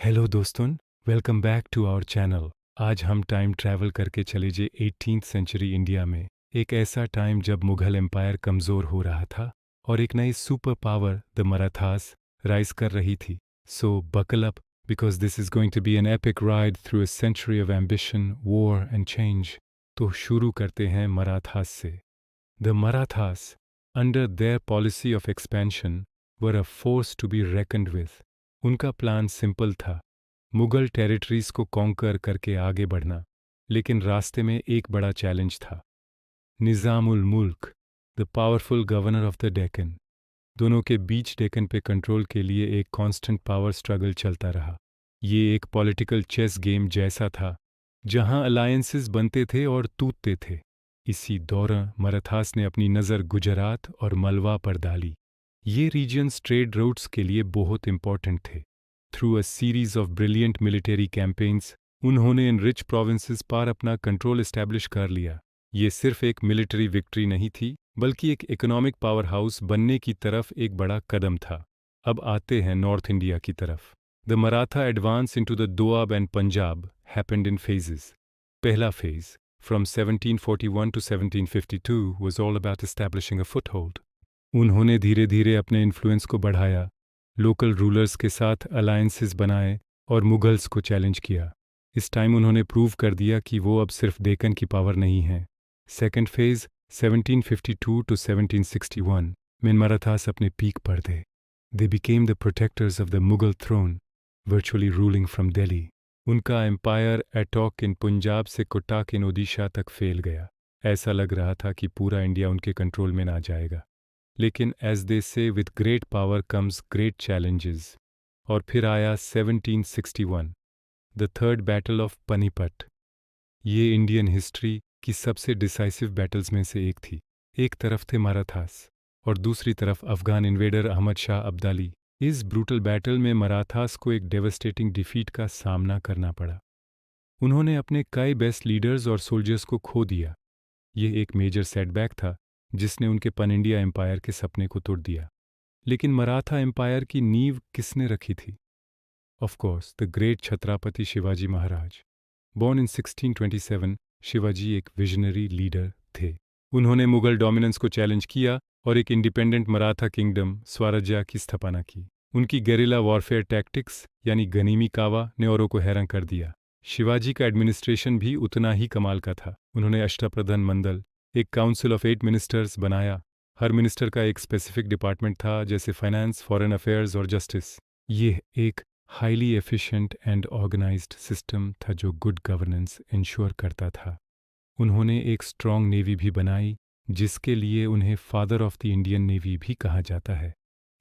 Hello दोस्तों, welcome back to our channel. आज हम टाइम ट्रैवल करके चले जे 18th सेंचुरी इंडिया में, एक ऐसा टाइम जब मुगल एम्पायर कमज़ोर हो रहा था और एक नई super power the Marathas rise कर रही थी। So buckle up because this is going to be an epic ride through a century of ambition, war and change. तो शुरू करते हैं मराठास से। The Marathas, under their policy of expansion, were a force to be reckoned with. उनका plan simple था, Mughal territories को conquer करके आगे बढ़ना। लेकिन रास्ते में एक बड़ा चैलेंज था, निज़ाम उल मुल्क, the powerful governor of the Deccan. दोनों के बीच डेक्कन पे कंट्रोल के लिए एक कांस्टेंट पावर स्ट्रगल चलता रहा। ये एक पॉलिटिकल चेस गेम जैसा था, जहां अलायंसेस बनते थे और टूटते थे। इसी दौरान मराठास ने अपनी नज़र गुजरात और मलवा पर डाली। ये रीजन्स ट्रेड रूट्स के लिए बहुत इंपॉर्टेंट थे। Through a series of brilliant military campaigns, उन्होंने इन रिच प्रोविंसेस पर अपना कंट्रोल एस्टैब्लिश कर लिया। ये सिर्फ एक मिलिट्री विक्ट्री नहीं थी, बल्कि एक इकोनॉमिक पावर हाउस बनने की तरफ एक बड़ा कदम था। अब आते हैं नॉर्थ इंडिया की तरफ। The Maratha advance into the Doab and Punjab happened in phases. पहला phase, from 1741 to 1752, was all about establishing a foothold. उन्होंने धीरे धीरे अपने इन्फ्लुएंस को बढ़ाया, लोकल रूलर्स के साथ अलायंसेस बनाए और मुगल्स को चैलेंज किया। इस टाइम उन्होंने प्रूव कर दिया कि वो अब सिर्फ डेक्कन की पावर नहीं है। सेकेंड फेज, 1752 to 1761, में मराठास अपने पीक पर थे। They became the protectors of the Mughal throne, virtually ruling from Delhi. उनका एम्पायर एटॉक इन पंजाब से कोटाक इन ओडिशा तक फैल गया। ऐसा लग रहा था कि पूरा इंडिया उनके कंट्रोल में ना जाएगा। लेकिन एज दे से with great power comes great challenges. और फिर आया 1761, the third battle of Panipat. ये इंडियन हिस्ट्री की सबसे डिसाइसिव बैटल्स में से एक थी। एक तरफ थे मराठास और दूसरी तरफ अफगान इन्वेडर अहमद शाह अब्दाली। इस ब्रूटल बैटल में मराठास को एक डेवस्टेटिंग डिफीट का सामना करना पड़ा। उन्होंने अपने कई बेस्ट लीडर्स और सोल्जर्स को खो दिया। ये एक मेजर सेटबैक था, जिसने उनके पन इंडिया एम्पायर के सपने को तोड़ दिया। लेकिन मराठा एम्पायर की नींव किसने रखी थी? Of course the great Chhatrapati Shivaji Maharaj. Born in 1627, Shivaji एक विजनरी लीडर थे। उन्होंने मुगल डोमिनेंस को चैलेंज किया और एक इंडिपेंडेंट मराठा किंगडम स्वराज्य की स्थापना की। उनकी गेरिला वॉरफेयर टैक्टिक्स यानी गनीमी कावा ने औरों को हैरान कर दिया। शिवाजी का एडमिनिस्ट्रेशन भी उतना ही कमाल का था। उन्होंने अष्टप्रधान मंडल, एक काउंसिल ऑफ 8 मिनिस्टर्स बनाया। हर मिनिस्टर का एक स्पेसिफिक डिपार्टमेंट था, जैसे फाइनेंस, फॉरेन अफेयर्स और जस्टिस। ये एक highly efficient and organised system था जो गुड गवर्नेंस इंश्योर करता था। उन्होंने एक स्ट्रॉन्ग नेवी भी बनाई, जिसके लिए उन्हें father of the Indian navy भी कहा जाता है।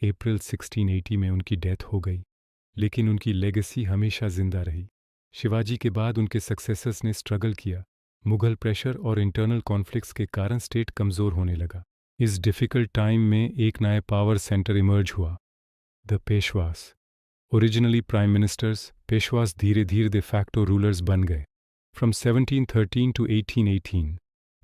अप्रैल 1680 में उनकी डेथ हो गई, लेकिन उनकी लेगेसी हमेशा जिंदा रही। शिवाजी के बाद उनके सक्सेसर्स ने स्ट्रगल किया। मुगल प्रेशर और इंटरनल कॉन्फ्लिक्ट्स के कारण स्टेट कमज़ोर होने लगा। इस डिफ़िकल्ट टाइम में एक नया पावर सेंटर इमर्ज हुआ, the Peshwas. Originally prime ministers, Peshwas धीरे धीरे दे फैक्टो रूलर्स बन गए। From 1713 to 1818,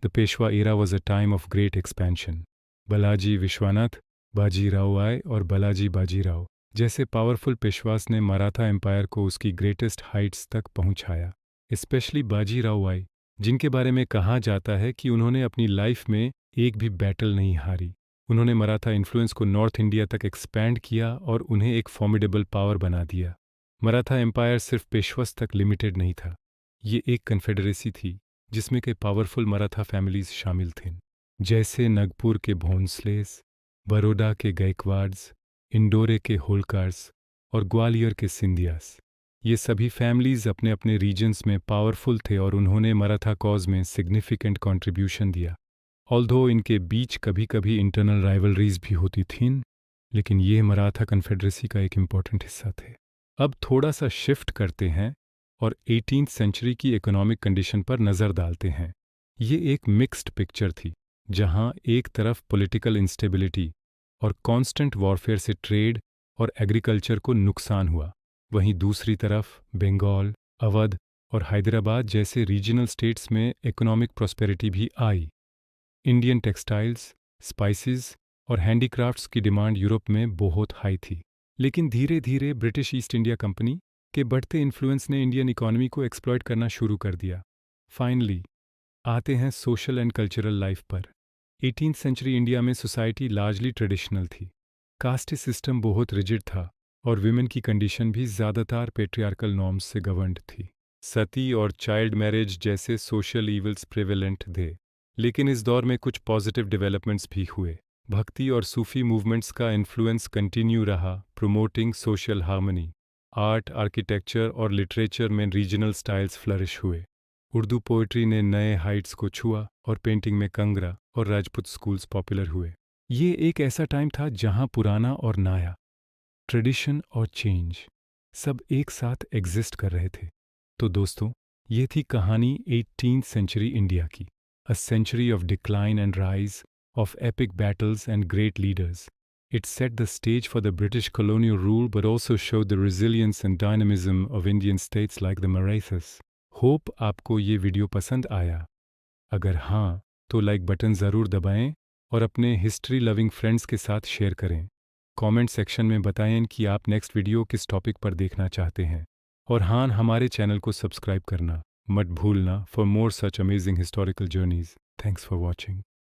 the Peshwa era was a time of great expansion. Balaji Vishwanath, Bajirao आए और बालाजी बाजीराव जैसे पावरफुल पेशवास ने मराठा एम्पायर को उसकी ग्रेटेस्ट हाइट्स तक पहुंचाया। स्पेशली बाजीराव आई, जिनके बारे में कहा जाता है कि उन्होंने अपनी लाइफ में एक भी बैटल नहीं हारी। उन्होंने मराठा इन्फ्लुएंस को नॉर्थ इंडिया तक एक्सपैंड किया और उन्हें एक फॉर्मिडेबल पावर बना दिया। मराठा एम्पायर सिर्फ पेशवास तक लिमिटेड नहीं था, ये एक कन्फेडरेसी थी जिसमें कई पावरफुल मराठा फैमिलीज शामिल थीं, जैसे नगपुर के भोंसलेस, बड़ौदा के गायकवाड्स, इंडोरे के होलकर्स और ग्वालियर के सिंधियास। ये सभी फैमिलीज अपने अपने रीजन्स में पावरफुल थे और उन्होंने मराठा कॉज में सिग्निफिकेंट कंट्रीब्यूशन दिया। ऑल्दो इनके बीच कभी कभी इंटरनल राइवलरीज भी होती थीं, लेकिन ये मराठा कन्फेडरेसी का एक इम्पॉर्टेंट हिस्सा थे। अब थोड़ा सा शिफ्ट करते हैं और 18th सेंचुरी की इकोनॉमिक कंडीशन पर नज़र डालते हैं। ये एक मिक्स्ड पिक्चर थी, जहां एक तरफ पॉलिटिकल इंस्टेबिलिटी और कांस्टेंट वॉरफेयर से ट्रेड और एग्रीकल्चर को नुकसान हुआ, वहीं दूसरी तरफ बंगाल, अवध और हैदराबाद जैसे रीजनल स्टेट्स में इकोनॉमिक प्रॉस्पेरिटी भी आई। इंडियन टेक्सटाइल्स, स्पाइसेस और हैंडीक्राफ्ट्स की डिमांड यूरोप में बहुत हाई थी। लेकिन धीरे धीरे ब्रिटिश ईस्ट इंडिया कंपनी के बढ़ते इन्फ्लुएंस ने इंडियन इकोनॉमी को एक्सप्लॉइट करना शुरू कर दिया। फाइनली आते हैं सोशल एंड कल्चरल लाइफ पर। 18th सेंचुरी इंडिया में सोसाइटी लार्जली ट्रेडिशनल थी। कास्ट सिस्टम बहुत रिजिड था और विमेन की कंडीशन भी ज़्यादातर पेट्रियार्कल नॉर्म्स से गवर्नड थी। सती और चाइल्ड मैरिज जैसे सोशल इवल्स प्रिवेलेंट थे। लेकिन इस दौर में कुछ पॉजिटिव डेवलपमेंट्स भी हुए। भक्ति और सूफी मूवमेंट्स का इन्फ्लुएंस कंटिन्यू रहा, promoting social harmony. Art, architecture और लिटरेचर में रीजनल स्टाइल्स फ्लरिश हुए। उर्दू पोइट्री ने नए हाइट्स को छुआ और पेंटिंग में कंगरा और राजपूत स्कूल्स पॉपुलर हुए। ये एक ऐसा टाइम था जहां पुराना और नया, ट्रेडिशन और चेंज सब एक साथ एग्जिस्ट कर रहे थे। तो दोस्तों, ये थी कहानी 18th सेंचुरी इंडिया की, a century of decline and rise, of epic battles and great leaders. It set the stage for the British colonial rule but also showed the resilience and dynamism of Indian states like the Marathas. Hope आपको ये video पसंद आया। अगर हाँ, तो like button ज़रूर दबाएं और अपने हिस्ट्री लविंग फ्रेंड्स के साथ शेयर करें। कमेंट सेक्शन में बताएं कि आप नेक्स्ट वीडियो किस टॉपिक पर देखना चाहते हैं। और हाँ, हमारे चैनल को सब्सक्राइब करना मत भूलना for more such amazing historical journeys. Thanks for watching.